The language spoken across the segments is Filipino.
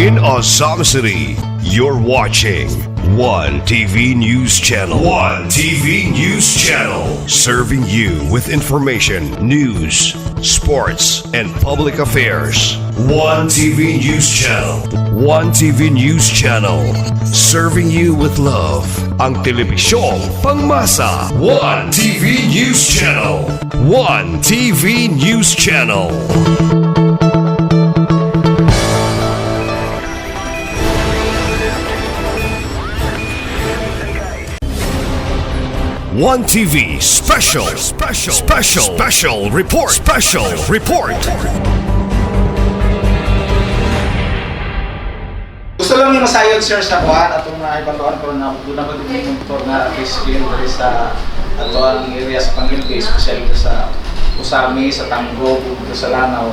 in Azam City. You're watching One TV News Channel. One TV News Channel. Serving you with information, news, sports, and public affairs. One TV News Channel. One TV News Channel. Serving you with love. Ang telebisyong pangmasa. One TV News Channel. One TV News Channel. One TV special report. Gusto lang yung masayod sir sa kuhan at itong ibatuan ko na doon na mag-motor na rescue sa ato ang area sa Pangilbe, especially sa Usami, sa Tanggo, sa Lanao.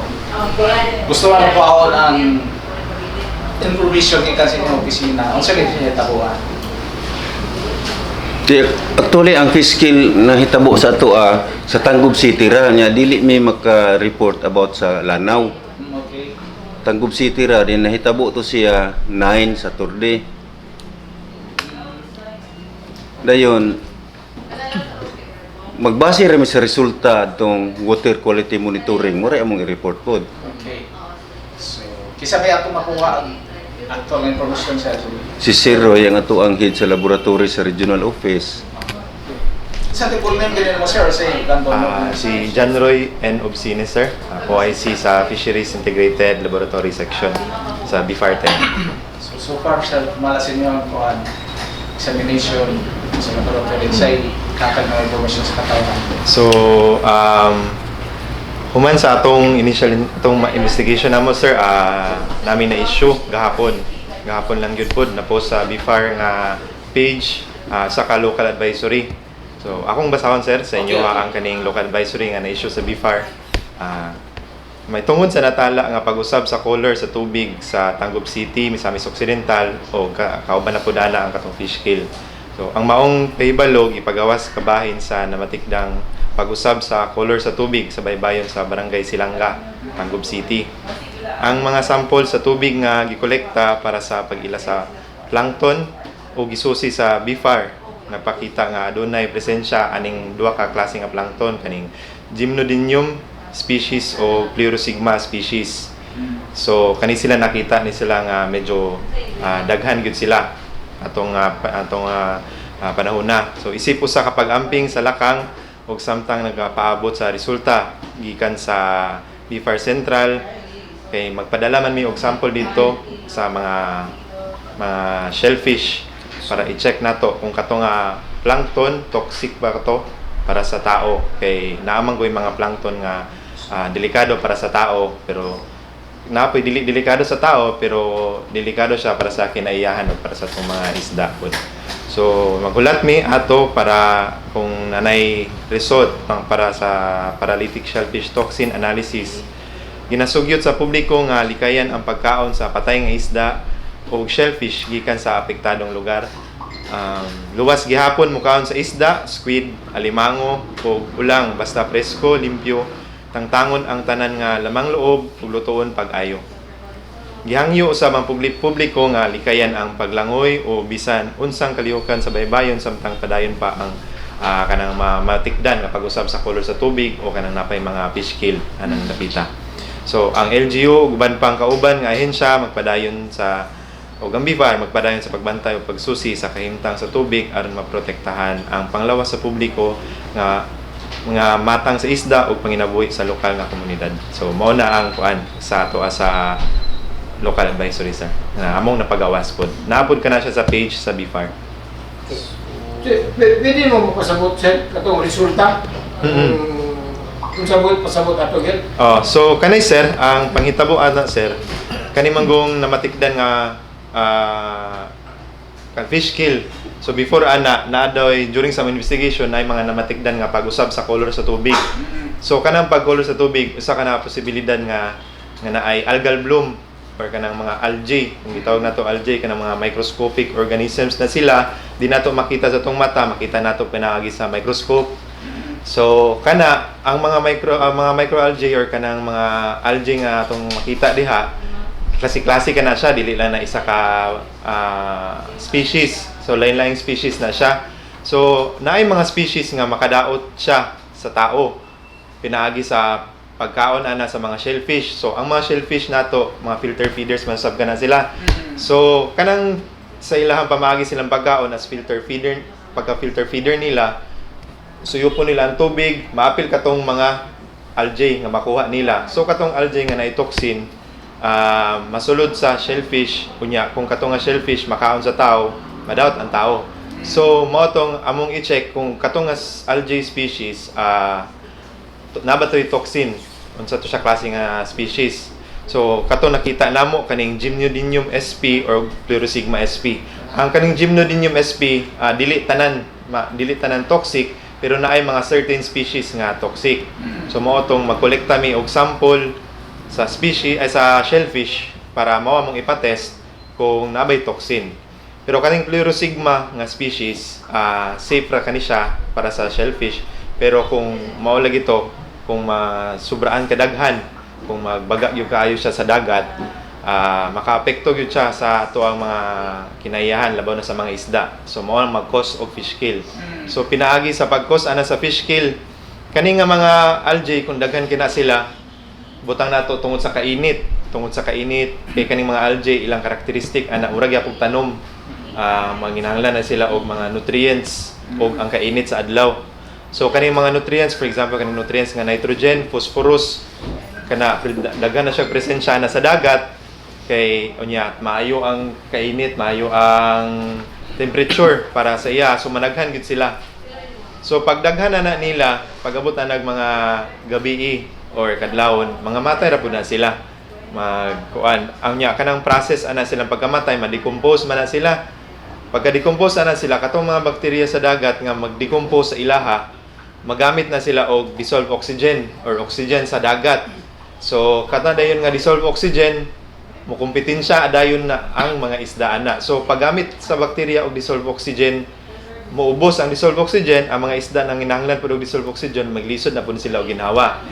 Gusto lang po ako ng information ikan sa inyong opisina. Ang sakit niya tabuhan. Actually, ang fiskil na hitabo sa ato sa Tanggob City ra nya dili may maka-report about sa Lanao. Okay. Tanggob City ra din nahitabo to siya 9 Saturday. Dayon magbase ra mi sa resulta tong water quality monitoring mo ra among i-report pod. Okay. So, kisa kaya ito makuha ang actual information sa Si Sir Roy ang ato ang head sa laboratory sa regional office. Sa full name din mo sir, say Gandon. Si John Roy N. Obsine, sir. OIC sa Fisheries Integrated Laboratory Section sa BFAR-10. So far, sir, malasin niyo ang kuhan, examination sa laboratory. Say, kakag na information sa katawan. So, human sa atong investigation namo, sir, namin na issue gahapon lang yun po na post sa BFAR nga page sa local advisory. So akong basahon sir sa inyo ang kaning local advisory nga na issue sa BFAR. May tungod sa natala nga pag-usab sa color sa tubig sa Tanggob City, Misamis Occidental o kauban na pud ana ang katong fish kill. So ang maong pahibalog ipagawas kabahin sa namatikdang pag-usab sa color sa tubig sa baybayon sa Barangay Silanga, Tanggob City. Ang mga sample sa tubig nga gikolekta para sa pag-ila sa plankton o gisusi sa BFAR nagpakita nga adunay presensya aning duha ka klase nga plankton kaning Gymnodinium species o Pleurosigma species. So kani sila nakita ni sila nga medyo daghan gyud sila atong panahon na. So isip usa ka pag-amping sa lakang ug samtang nagapaabot sa resulta gikan sa BFAR Central kay magpadala man mi og sample dito sa mga shellfish para i-check nato kung kato nga plankton toxic ba to para sa tao kay naamang goy mga plankton nga delikado para sa tao pero napoy delikado sa tao pero delikado siya para sa kinaiyahan o para sa itong mga isda po. So maghulat mi ato para kung nanay result para sa paralytic shellfish toxin analysis. Ginasugyot sa publiko nga likayan ang pagkaon sa patay nga isda o shellfish gikan sa apektadong lugar. Luwas gihapon mukaon sa isda, squid, alimango o ulang basta presko, limpyo, tangtangon ang tanan nga lamang loob ug lutoon pag-ayo. Gihangyo usab ang publiko nga likayan ang paglangoy o bisan unsang kalihukan sa baybayon samtang padayon pa ang kanang matikdan nga pag-usab sa kolor sa tubig o kanang napay mga fish kill anang napita. So ang LGU uban pang kauban nga ahensya magpadayon sa o ang BFAR magpadayon sa pagbantay o pagsusi sa kahimtang sa tubig aron maprotektahan ang panglawas sa publiko nga mga matang sa isda o panginabuhi sa lokal nga komunidad. So mao na ang kuan sa ato sa local advisory sir. Na among napagawas pod. Naapod ka na siya sa page sa BFAR. Pwede mo pasabot sir katong resulta? Kung pasabot ato gyud. So kanay sir, ang panghitabo ana sir, kani manggong namatikdan nga fish kill. So before ana naadoy during some investigation ay mga namatikdan nga pag-usab sa color sa tubig. So kanang pag-color sa tubig usa ka na posibilidad nga naay algal bloom or kanang mga algae, kung gitawag nato algae kanang mga microscopic organisms na sila, di nato makita sa tong mata, makita nato pinaagi sa microscope. So kana ang mga microalgae or kanang mga algae nga atong makita diha klase-klase ka na siya, dili lang na isa ka species. So lain-laing species na siya. So naay mga species nga makadaot siya sa tao. Pinaagi sa pagkaon ana sa mga shellfish. So ang mga shellfish nato, mga filter feeders man sab na sila. So kanang sa ilahang pamaagi silang pagkaon as filter feeder, pagka-filter feeder nila, suyupon nila ang tubig, maapil katong mga algae nga makuha nila. So katong algae nga naay toxin, masulod sa shellfish, kunya kung katong nga shellfish makaon sa tao, madawat ang tao. So mao tong among i-check kung katong nga algae species nabatoy toxin unsa to siya klase nga species. So kato nakita namo kaning Gymnodinium sp or Pleurosigma sp. Ang kaning Gymnodinium sp dili tanan toxic, pero naay mga certain species nga toxic. So mao tong magkolekta mi og sample sa species ay sa shellfish para mao among ipatest kung nabay toxin. Pero kaning Pleurosigma nga species safe ra kani siya para sa shellfish, pero kung mao lagi to, kung masubraan kadaghan, kung magbaga gyud kaayo siya sa dagat, makaapekto gyud siya sa ato ang mga kinaiyahan labaw na sa mga isda. So mao ang mag-cause og fish kill. So pinaagi sa pag-cause ana sa fish kill, kani nga mga algae kung daghan kina sila, butang nato tungod sa kainit. Kay kaning mga algae ilang karakteristik ana urag gyapon tanom, manginahanglan na sila og mga nutrients og ang kainit sa adlaw. So kaning mga nutrients, for example kaning nutrients nga nitrogen, phosphorus, kana daghan na siya presensya na sa dagat, kay unya maayo ang kainit, maayo ang temperature para sa iya, so managhan gid sila. So pagdaghan na nila, pag-abot na nag mga gabi or kadlawon, mga matay ra pud na sila. Magkuan ang nya kanang process ana silang pagkamatay, ma-decompose man na sila. Pagka-decompose ana sila, katong mga bakterya sa dagat nga mag-decompose sa ilaha, magamit na sila og dissolved oxygen or oxygen sa dagat. So kada dayon nga dissolved oxygen, mukumpetensya dayon na ang mga isda ana. So paggamit sa bakterya og dissolved oxygen, muubos ang dissolved oxygen, ang mga isda nang kinahanglan pud og dissolved oxygen, maglisod na pud sila og ginhawa.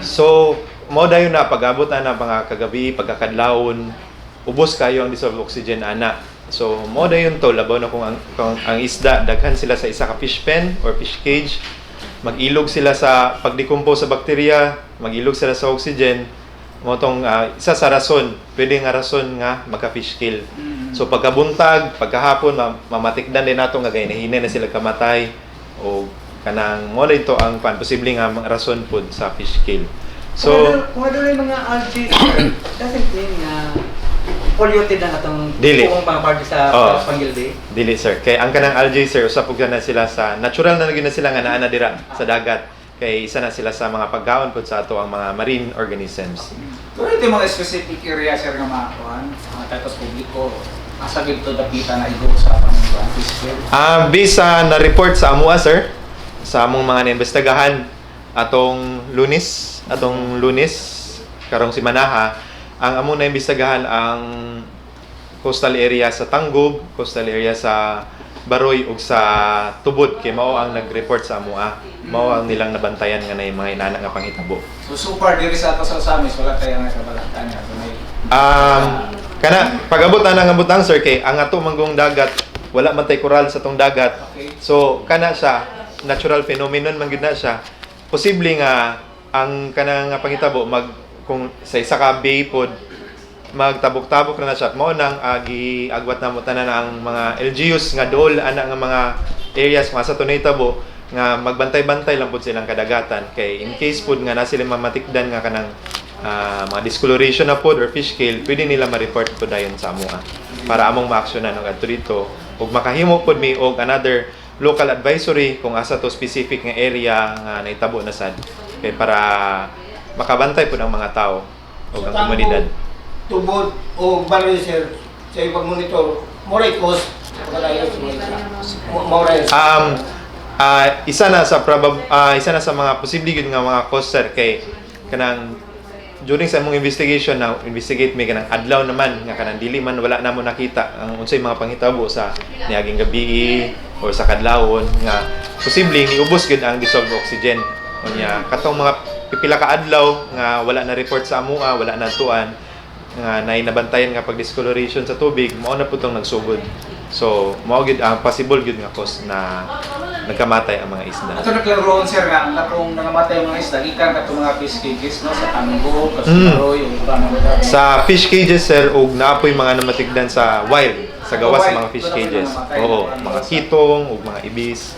So mao dayon na pag-abot na mga kagabi, pagkakadlawon, ubos kayo ang dissolved oxygen ana. So mao dayon to labaw na kung ang isda daghan sila sa isa ka fish pen or fish cage, mag-ilog sila sa pag-decompose sa bakterya, mag-ilog sila sa oxygen. Mo tong isa sa rason, pwede nga rason nga magka-fish kill. So pagkabuntag, pagkahapon, mamatikdan din nato nga gaynahinay na sila kamatay, o kanang mo dito ang posible nga rason pud sa fish kill. So kung ano yung mga algae, doesn't mean na polluted na atong dili buong mga parte sa Pangilde. Dili sir, kay ang kanang algae sir usapog na sila sa natural na gyud na sila nga naa na dira sa dagat, kay isa na sila sa mga pagkaon pud sa ato ang mga marine organisms. Pero ito yung mga specific area sir nga makakuan, tapos publiko, asa gito dapita na igo sa pamilya fish kill. Based sa na-report sa amua sir, sa among mga naimbestigahan atong Lunes karong si Manaha, ang among naimbestigahan ang coastal area sa Tanggob, coastal area sa Baroy ug sa Tubod, kay mao ang nag-report sa amua. Mao ang nilang nabantayan nga nay mga inana nga panghitabo. So far diri sa ato sa Samis wala tayo nga kabalatan nga may kana pag-abot na ng butang sir, kay ang ato manggong dagat wala man tay coral sa tong dagat. Okay. So kana siya natural phenomenon man gyud na siya. Posible nga ang kanang panghitabo kung sa isa ka bay pod magtabok-tabok na siya, mao nang giagwat na mo tanan ang mga LGUs nga dool ana nga mga areas mga sa tunay tabo nga magbantay-bantay lang pod silang kadagatan, kay in case pod nga na sila mamatikdan nga kanang mga discoloration na pod or fish kill, pwede nila ma-report pod dayon sa amua para among ma-actionan og adto dito, ug makahimo pod mi og another local advisory kung asa to specific nga area nga naitabo na sad, kay para makabantay po ng mga tao o ang komunidad. Tubod o Baroy sir, sa ibang monitor, moray cost, isa na sa mga posible gyud nga mga cause sir, kay kanang during sa among investigation na investigate may kanang adlaw naman nga kanang dili man wala namo nakita ang unsay mga panghitabo sa niaging gabi or sa kadlawon nga posible niubos gyud ang dissolved oxygen. Unya katong mga pipila ka adlaw nga wala na report sa amua, wala na tuan, nga nabantayan nga pag-discoloration sa tubig, mao na pud tong nagsugod. So mao gid ang possible gid nga cause na nagkamatay ang mga isda. Ato naglaroon sir nga kung nangamatay ang mga isda gikan kato mga fish cages no sa Tango, Kastaroy ug mga Sa fish cages sir ug naapoy mga namatigdan sa wild, sa gawas sa mga fish cages. Oo, mga kitong ug mga ibis.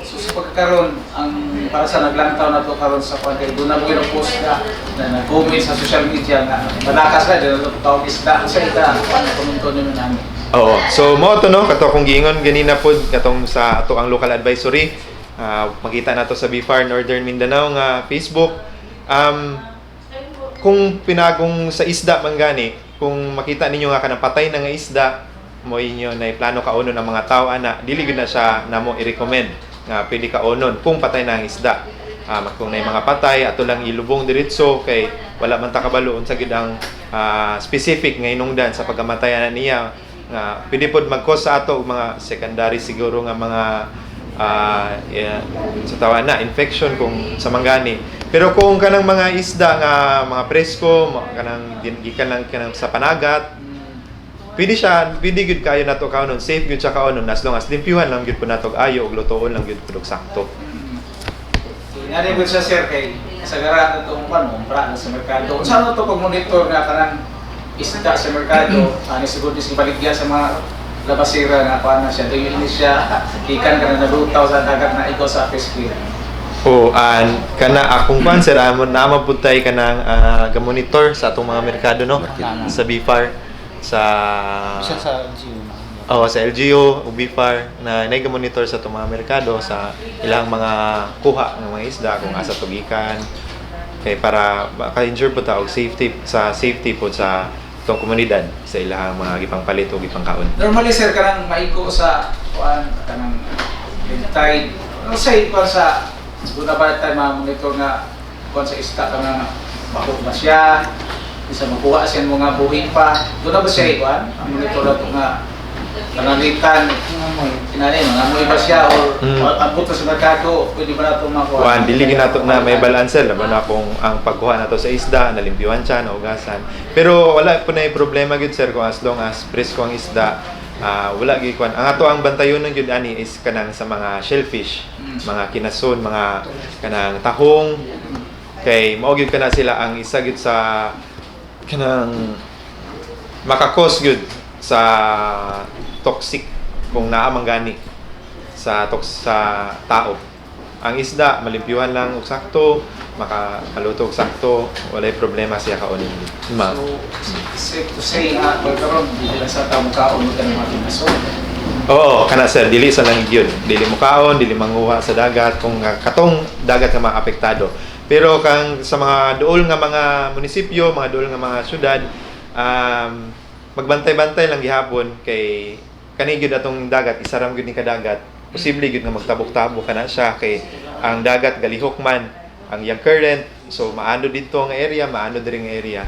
So sa pagkakaroon, ang para sa naglantaw na to karon sa kwan kay doon na mo post na nag-comment sa social media nga malakas na dito tawag isda sa ita komunto niyo namin. Oo. So mo to no kato kung giingon ganina pod katong sa ato ang local advisory. Makita nato sa BFAR Northern Mindanao nga Facebook. Kung pinagong sa isda man gani, kung makita ninyo nga kanang patay na nga isda, mo inyo na plano kaonon ang mga tao ana, dili gyud na siya namo i-recommend nga pwede kaonon kung patay na ang isda. Kung na mga patay ato lang ilubong diretso kay wala man ta kabalo unsa gid ang specific nga hinungdan sa pagkamatayan niya. Pwede pod mag-cause sa ato mga secondary siguro nga mga sa tawa na infection kung sa manggani. Pero kung kanang mga isda nga mga presko, kanang gikan lang kanang sa panagat, pwede gud kayo nato kaonon, safe gud siya kaonon as long as limpyuhan lang gud po nato ayo ug lutoon lang gud pud sakto. Ngani gud siya sir kay sa garan atong panumpra sa merkado. Unsa to pag-monitor nga kanang isda sa merkado, ani siguro dis gibaligya sa mga labasira nga kuan na siya dili ni siya ikan kana nalutaw sa dagat na ikaw sa fish pier. Kana akong kuan sir amon na maputay kanang ga-monitor sa atong mga merkado no sa BFAR sa LGU. Sa LGU ug BFAR na nag-monitor sa itong mga merkado sa ilang mga kuha ng mga isda kung asa tugikan kay para maka-ensure po ta og safety po sa itong komunidad sa ilang mga gipangpalit o gipangkaon. Normally sir kanang maiko sa kuan kanang tide. Ano say kuan sa siguro ba tayo monitor nga kuan sa isda kanang bakot ba siya? Isa makuha siya mga buhing pa. Doon na ba siya kuan? Ang monitor nato nga nanalitan kinani mga amoy ba siya or ang buto sa merkado pwede ba nato makuha? Kuan dili ginato na may balance laban na kung ang pagkuha nato sa isda nalimpyuhan siya naugasan. Pero wala po na problema gyud sir kung as long as presko ang isda. Wala gyud kuan. Ang ato ang bantayon gyud ani is kanang sa mga shellfish, mga kinason, mga kanang tahong kay mao gyud kana sila ang isa gyud sa kanang makakos gyud sa toxic kung naamang gani sa tao. Ang isda malimpyuhan lang og sakto, makaluto og sakto, walay problema siya kaonon. So safe to say nga pagkaroon dili lang sa taong kaon mo kanang mga kinason. Oo, kana sir, dili sa lang gyud. Dili mo kaon, dili manguha sa dagat kung katong dagat nga maapektado. Pero kang sa mga duol nga mga munisipyo, mga duol nga mga syudad, magbantay-bantay lang gihapon kay kani gyud atong dagat, isaram gyud ni kadagat. Posible gyud nga magtabok-tabok kana siya kay ang dagat galihok man ang yang current. So maano dito nga area, maano diri nga area.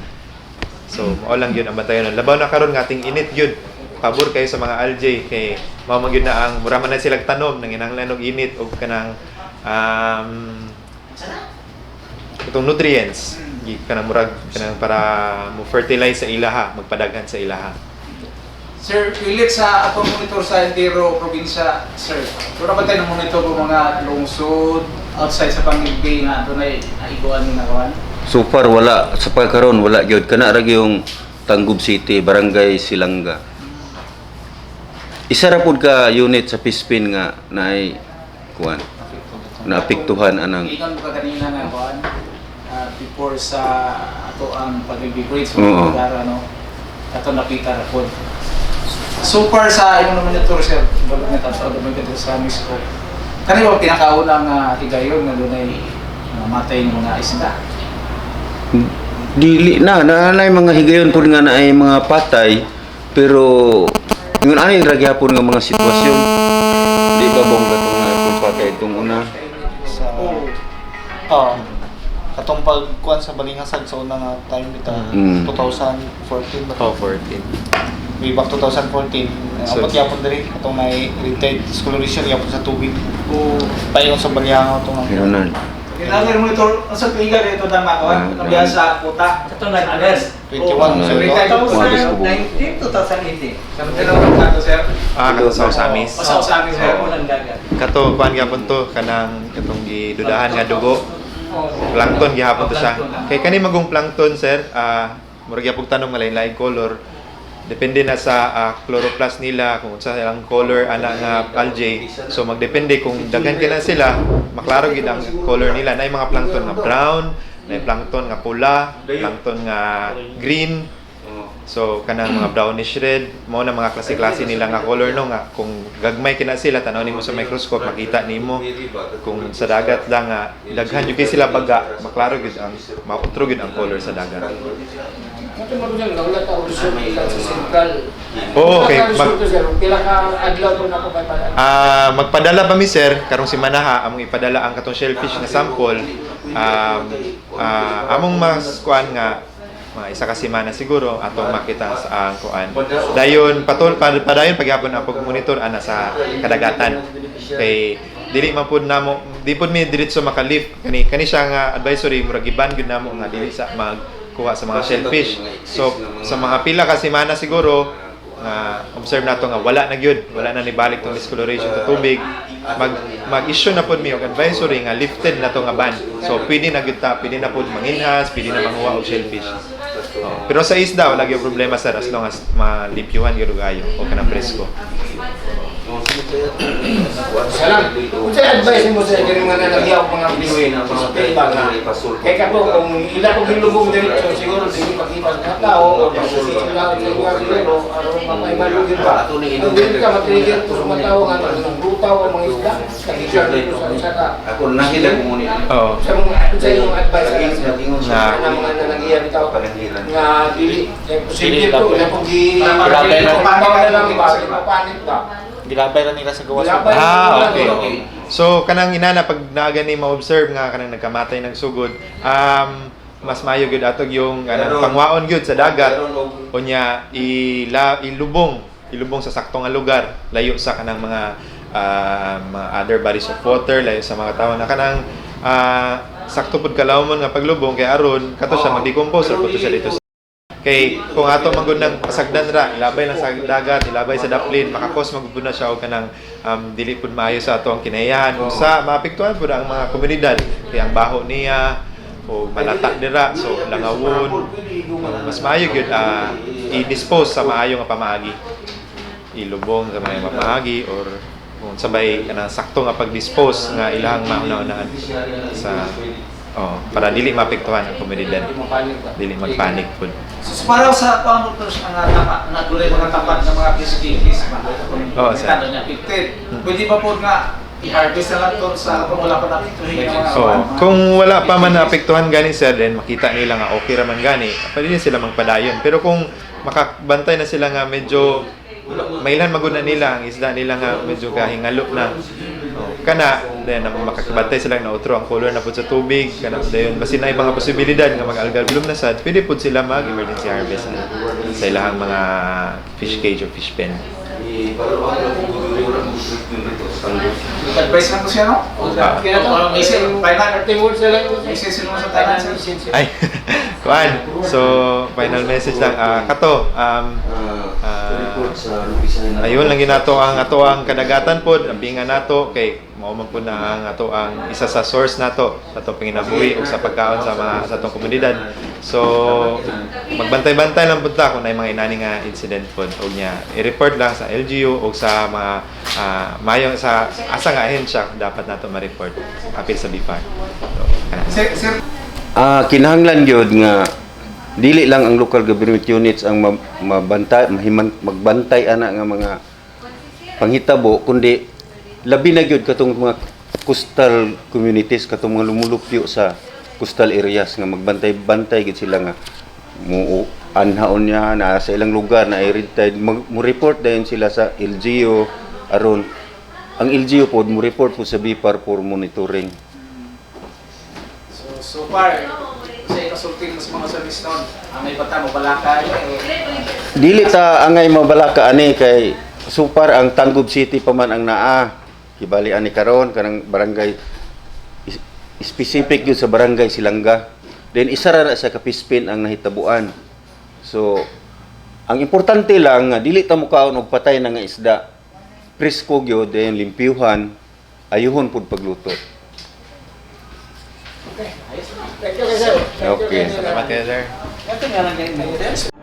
So mao lang gyud ang bantayon. Labaw na karon nga ating init gyud. Pabor kayo sa mga algae kay mao man gyud na ang mura man na sila tanom nang inanglan og init og kanang itong nutrients kanang murag kanang para mo fertilize sa ilaha, magpadaghan sa ilaha. Sir, pilit sa atong monitor sa entero probinsya, sir. Pura ba tayo ng monitor ko mga lungsod outside sa Panguil Bay nga doon ay naiguan ni nakawan? So far wala sa pagkaron wala gyud kana ra yung Tangub City, Barangay Silanga. Isa ra pud ka unit sa Pispin nga naay kuan naapektuhan anang Ingon ko kanina nga kuan before sa ato ang pag-bridge sa lugar no. Ato napita ra pud. So far sa imong monitor sir, balot na tato do mga sa Misco. Kani ba pinakaunang higayon nga dunay namatay ng mga isda? dili na naanay mga higayon pud nga naay mga patay pero ingon ani ra gyapon nga mga sitwasyon di ba bong katong kung patay itong una katong pagkuan sa Balinghasag sa unang time bitaw 2014 ba? 14. Way back 2014. So, Abot yapon diri katong may retail discoloration yapon sa tubig. O payon sa Balyangaw tong Meron Kailangan monitor ang sa tuiga ito tama ko. Kabiyahan sa kuta. Ito na alas. 21, sir. Umagas ko po. 2019, 2018. Kailangan nato sir. Kato sa Usamis. Pasaw sa amin sir. Walang dagat. Kato, kuhan gyapon to, kanang itong gidudahan nga dugo. Plankton gihapon to siya. Kay kani magong plankton, sir, murag gyapon tanong nga lain-lain color. Depende na sa chloroplast nila kung sa ilang color ana nga algae. So magdepende kung daghan kina sila, maklaro gid ang color nila. Nay mga plankton nga brown, nay plankton nga pula, plankton nga green. So kanang mga brownish red, mao na mga klase-klase nila nga color no nga kung gagmay kina sila tanaw nimo sa microscope makita nimo kung sa dagat lang nga daghan jud kay sila baga, maklaro gid ang mautro gid ang color sa dagat. Ito mo dyan, wala ka result sa central. Oo, okay. Pila ka adlaw ko na po kay pala. Magpadala pa mi sir karong si Manaha among ipadala ang katong shellfish nga sample. Among mas kuan nga mga isa ka semana siguro atong makita sa ang kuan. Dayon padayon pagyapon ang pag-monitor ana sa kadagatan. Kay dili man pud namo di pud mi diretso makalift kani siya nga advisory murag iban gyud namo nga dili sa magkuha sa mga shellfish. So sa mga pila ka semana siguro observe nato nga wala na gyud, wala na nibalik tong discoloration sa tubig. Mag-issue na pud mi og advisory nga lifted na to nga ban. So pwede na gyud pwede na pud manginhas, pwede na manguha og shellfish. Pero sa isda wala gyud problema sir as long as malimpyuhan gyud ayo o kanang presko. Salam. Kung sa advice mo sa diri mga nalagyaw mga biway na mga pila na. Kay kato kung ila ko gilubong diretso siguro dili makita sa tao o sa sila sa lugar dito aron mapayman gyud ba. Kung dili ka matrigger to sa tao nga ng brutaw o mga isda, kagisa dito sa saka. Ako nakita ko muna. Oo. Sa yung advice na mga nalagyan bitaw nga dili posible to ila pag panik ba. Gilabay ra nila sa gawas. Okay. So kanang inana pag naaga ni ma-observe nga kanang nagkamatay ng sugod, mas maayo gyud atog yung pangwaon gyud sa dagat. Unya ilubong sa saktong nga lugar, layo sa kanang mga other bodies of water, layo sa mga tawo na kanang sakto pud kalawmon nga paglubong kay aron kato siya mag-decompose or pud siya dito. Kay kung ato magud nang pasagdan ra, ilabay lang sa dagat, ilabay sa daplin, makakos magud na siya og kanang dili pud maayo sa ato ang kinayahan sa maapektuhan pud ang mga komunidad kay ang baho niya o malata dira so langawon mas maayo gyud i-dispose sa maayo nga pamaagi, ilubong sa mga pamaagi or kung sabay kanang sakto nga pag-dispose nga ilahang mauna-unaan sa para dili maapektuhan ang komunidad, dili magpanik pud. So para sa pamultos ang tama na dulay mga tapat ng mga fish Oo, sir. niya 15. Pwede ba po nga i-harvest na lang to sa kung wala pa naapektuhin yung mga Kung wala pa man naapektuhan gani sir, then makita nila nga okay ra man gani, pwede din sila magpadayon. Pero kung makabantay na sila nga medyo mailan maguna nila ang isda nila nga medyo kahingalo na kana then makakabantay sila na utro ang color na pud sa tubig kana dayon basin na mga posibilidad nga mag-algal bloom na sad pwede pud sila mag emergency harvest sa ilahang mga fish cage o fish pen. advice na ko siya no? Kaya to, isin, final words na lang. isin mo sa tanan sir. Ay, kuan. So, final message lang. Kato, ayun lang ginato ang ato ang kadagatan pod, ang pinga nato kay mao man pud na ang ato ang isa sa source nato sa ato panginabuhi ug sa pagkaon sa mga sa atong komunidad. So, magbantay-bantay lang pud ta kung may mga inani nga incident pod ug nya i-report lang sa LGU ug sa mga mayo sa asa nga ahensya dapat nato ma-report apil sa BIFAR. So, Sir, Kinahanglan gyud nga dili lang ang local government units ang magbantay ana nga mga panghitabo kundi labi na gyud katong mga coastal communities katong mga lumulupyo sa coastal areas nga magbantay-bantay gid sila nga mo anhaon niya na sa ilang lugar na red tide mo report dayon sila sa LGU aron ang LGU pod mo report po sa BIFAR for monitoring. so far, sa ikasulti mo sa mga service noon, ang may bata mo balaka Dili ta angay mabalaka ani kay super ang Tangub City pa man ang naa. Kibali ani karon kanang barangay specific yun sa barangay Silangga. Then isa ra na sa kapispin ang nahitabuan. So ang importante lang nga dili ta mo kaon og patay na nga isda. Presko gyud then limpyuhan, ayuhon pud pagluto. Thank you, sir. Okay. Salamat kayo, sir. Ito nga lang ganyan.